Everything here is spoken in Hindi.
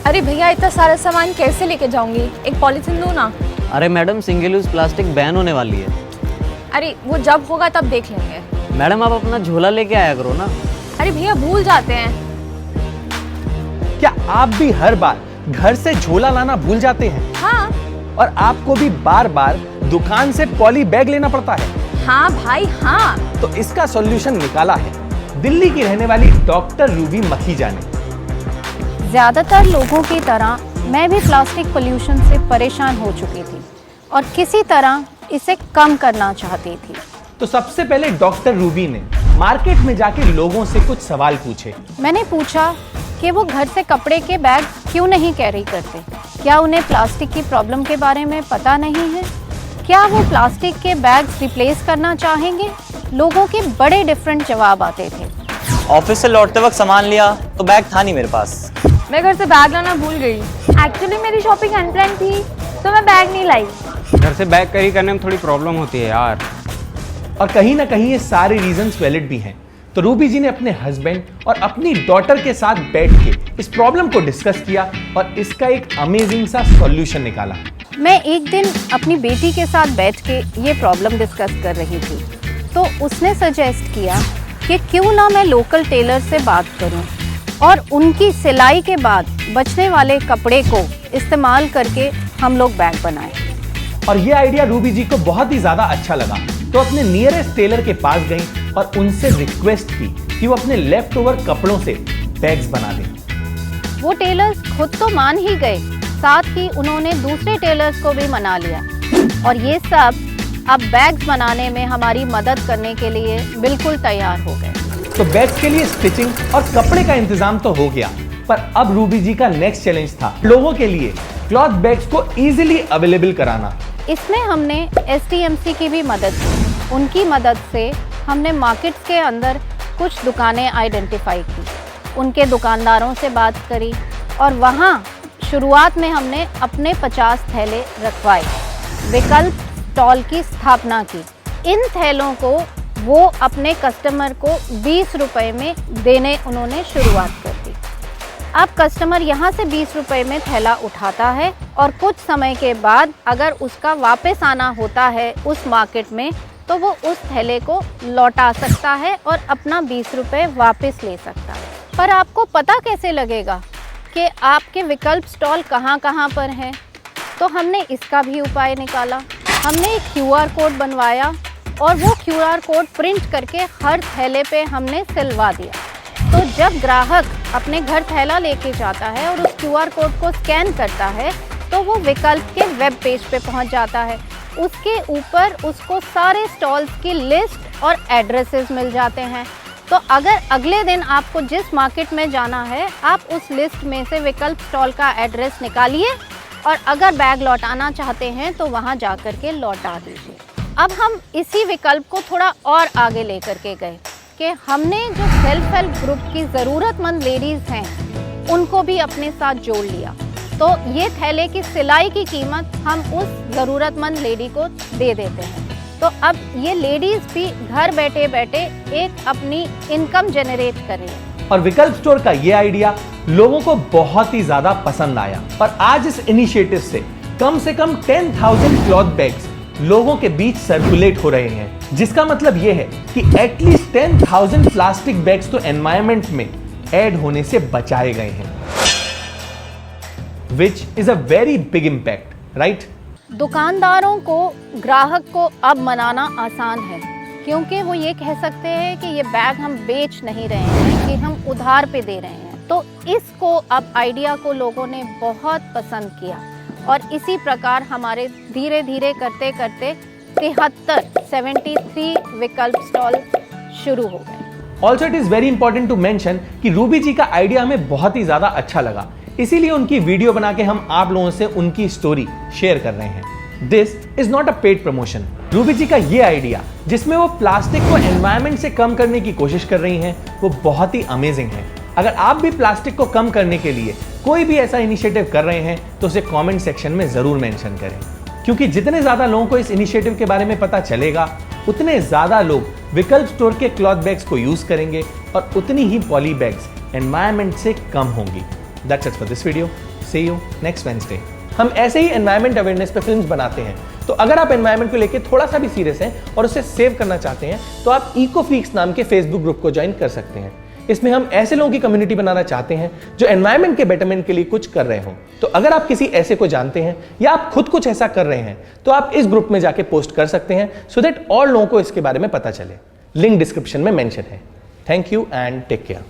अरे भैया इतना सारा सामान कैसे लेके जाऊंगी, एक पॉलीथीन दो ना। अरे madam, single use plastic ban होने वाली है। अरे वो जब होगा तब देख लेंगे। मैडम आप अपना झोला लेके आया करो ना। अरे भैया भूल जाते हैं। क्या आप भी हर बार घर से झोला लाना भूल जाते हैं? हाँ। और आपको भी बार बार दुकान से पॉली बैग लेना पड़ता है? हाँ भाई हाँ। तो इसका सॉल्यूशन निकाला है दिल्ली की रहने वाली डॉक्टर रूबी मखीजा ने। ज़्यादातर लोगों की तरह मैं भी प्लास्टिक पोल्यूशन से परेशान हो चुकी थी और किसी तरह इसे कम करना चाहती थी। तो सबसे पहले डॉक्टर रूबी ने मार्केट में जाके लोगों से कुछ सवाल पूछे। मैंने पूछा कि वो घर से कपड़े के बैग क्यों नहीं कैरी करते, क्या उन्हें प्लास्टिक की प्रॉब्लम के बारे में पता नहीं है, क्या वो प्लास्टिक के बैग्स रिप्लेस करना चाहेंगे। लोगों के बड़े डिफरेंट जवाब आते थे। ऑफिस से लौटते वक्त सामान लिया तो बैग था नहीं मेरे पास। मैं घर से बैग लाना भूल गई। एक्चुअली मेरी शॉपिंग अनप्लान थी तो मैं बैग नहीं लाई। घर से बैग कैरी करने में थोड़ी प्रॉब्लम होती है यार। और कहीं ना कहीं ये सारे रीजंस वैलिड भी हैं। तो रूबी जी ने अपने हस्बैंड और अपनी डॉटर के साथ बैठ के इस प्रॉब्लम को डिस्कस किया और इसका एक अमेजिंग सा सॉल्यूशन निकाला। मैं एक दिन अपनी बेटी के साथ बैठ के ये प्रॉब्लम डिस्कस कर रही थी तो उसने सजेस्ट किया कि क्यों ना मैं लोकल टेलर से बात करूं और उनकी सिलाई के बाद बचने वाले कपड़े को इस्तेमाल करके हम लोग बैग बनाएं। और ये आइडिया रूबी जी को बहुत ही ज्यादा अच्छा लगा तो अपने नियरेस्ट टेलर के पास गई और उनसे रिक्वेस्ट की कि वो अपने लेफ्ट ओवर कपड़ों से बैग्स बना दें। वो टेलर्स खुद तो मान ही गए, साथ ही उन्होंने दूसरे टेलर्स को भी मना लिया और ये सब अब बैग्स बनाने में हमारी मदद करने के लिए बिल्कुल तैयार हो गए। तो बैग्स के लिए स्टिचिंग और कपड़े का इंतजाम तो हो गया, पर अब रूबी जी का नेक्स्ट चैलेंज था लोगों के लिए क्लॉथ बैग्स को इजीली अवेलेबल कराना। इसमें हमने STMC की भी मदद की। उनकी मदद से हमने मार्केट्स के अंदर कुछ दुकानें आइडेंटिफाई की, उनके दुकानदारों से बात करी और वहाँ शुरुआत में हमने अपने 50 थैले रखवाए। विकल्प स्टॉल की स्थापना की। इन थैलों को वो अपने कस्टमर को 20 रुपए में देने उन्होंने शुरुआत कर दी। अब कस्टमर यहाँ से 20 रुपए में थैला उठाता है और कुछ समय के बाद अगर उसका वापस आना होता है उस मार्केट में तो वो उस थैले को लौटा सकता है और अपना 20 रुपए वापस ले सकता है। पर आपको पता कैसे लगेगा कि आपके विकल्प स्टॉल कहाँ पर हैं? तो हमने इसका भी उपाय निकाला। हमने एक QR कोड बनवाया और वो QR कोड प्रिंट करके हर थैले पे हमने सिलवा दिया। तो जब ग्राहक अपने घर थैला लेके जाता है और उस QR कोड को स्कैन करता है तो वो विकल्प के वेब पेज पे पहुंच जाता है। उसके ऊपर उसको सारे स्टॉल्स की लिस्ट और एड्रेसेस मिल जाते हैं। तो अगर अगले दिन आपको जिस मार्केट में जाना है आप उस लिस्ट में से विकल्प स्टॉल का एड्रेस निकालिए और अगर बैग लौटाना चाहते हैं तो वहाँ जा कर के लौटा दीजिए। अब हम इसी विकल्प को थोड़ा और आगे लेकर के गए कि हमने जो सेल्फ हेल्प ग्रुप की ज़रूरतमंद लेडीज़ हैं उनको भी अपने साथ जोड़ लिया। तो ये थैले की सिलाई की कीमत हम उस ज़रूरतमंद लेडी को दे देते हैं। तो अब ये लेडीज़ भी घर बैठे बैठे एक अपनी इनकम जनरेट कर रही है। और विकल्प स्टोर का ये आइडिया लोगों को बहुत ही ज्यादा पसंद आया और आज इस इनिशिएटिव से कम 10,000 क्लॉथ बैग्स लोगों के बीच सर्कुलेट हो रहे हैं, जिसका मतलब यह है कि एटलीस्ट 10,000 प्लास्टिक बैग्स तो एनवायरनमेंट में ऐड होने से बचाए गए हैं, which is a very big impact, right? दुकानदारों को ग्राहक को अब मनाना आसान है क्योंकि वो ये कह सकते हैं कि ये बैग हम बेच नहीं रहे हैं, कि हम उधार पे दे रहे हैं। तो इसको अब आइडिया को लोगों ने बहुत पसंद किया और इसी प्रकार हमारे धीरे धीरे करते करते 73 विकल्प स्टॉल शुरू हो गए। Also it is very important to mention कि रूबी जी का आइडिया हमें बहुत ही ज्यादा अच्छा लगा, इसीलिए उनकी वीडियो बना के हम आप लोगों से उनकी स्टोरी शेयर कर रहे हैं। This is not a paid promotion. Ruby ji का ये आइडिया जिसमें वो प्लास्टिक को एनवायरनमेंट से कम करने की कोशिश कर रही हैं वो बहुत ही अमेजिंग है। अगर आप भी प्लास्टिक को कम करने के लिए कोई भी ऐसा इनिशिएटिव कर रहे हैं तो उसे कमेंट सेक्शन में जरूर मेंशन करें, क्योंकि जितने ज्यादा लोगों को इस इनिशिएटिव के बारे में पता चलेगा उतने ज्यादा लोग विकल्प स्टोर के क्लॉथ बैग्स को यूज करेंगे और उतनी ही पॉली बैग्स एनवायरनमेंट से कम होंगी। That's it for this video. See you next Wednesday. हम ऐसे ही एनवायरमेंट अवेयरनेस पे फिल्म्स बनाते हैं, तो अगर आप एनवायरमेंट को लेकर थोड़ा सा भी सीरियस हैं और उसे सेव करना चाहते हैं तो आप इको फ्रीक्स नाम के फेसबुक ग्रुप को ज्वाइन कर सकते हैं। इसमें हम ऐसे लोगों की कम्युनिटी बनाना चाहते हैं जो एनवायरमेंट के बेटरमेंट के लिए कुछ कर रहे हो। तो अगर आप किसी ऐसे को जानते हैं या आप खुद कुछ ऐसा कर रहे हैं तो आप इस ग्रुप में जाके पोस्ट कर सकते हैं सो दैट और लोगों को इसके बारे में पता चले। लिंक डिस्क्रिप्शन में मेंशन है। Thank you and take care.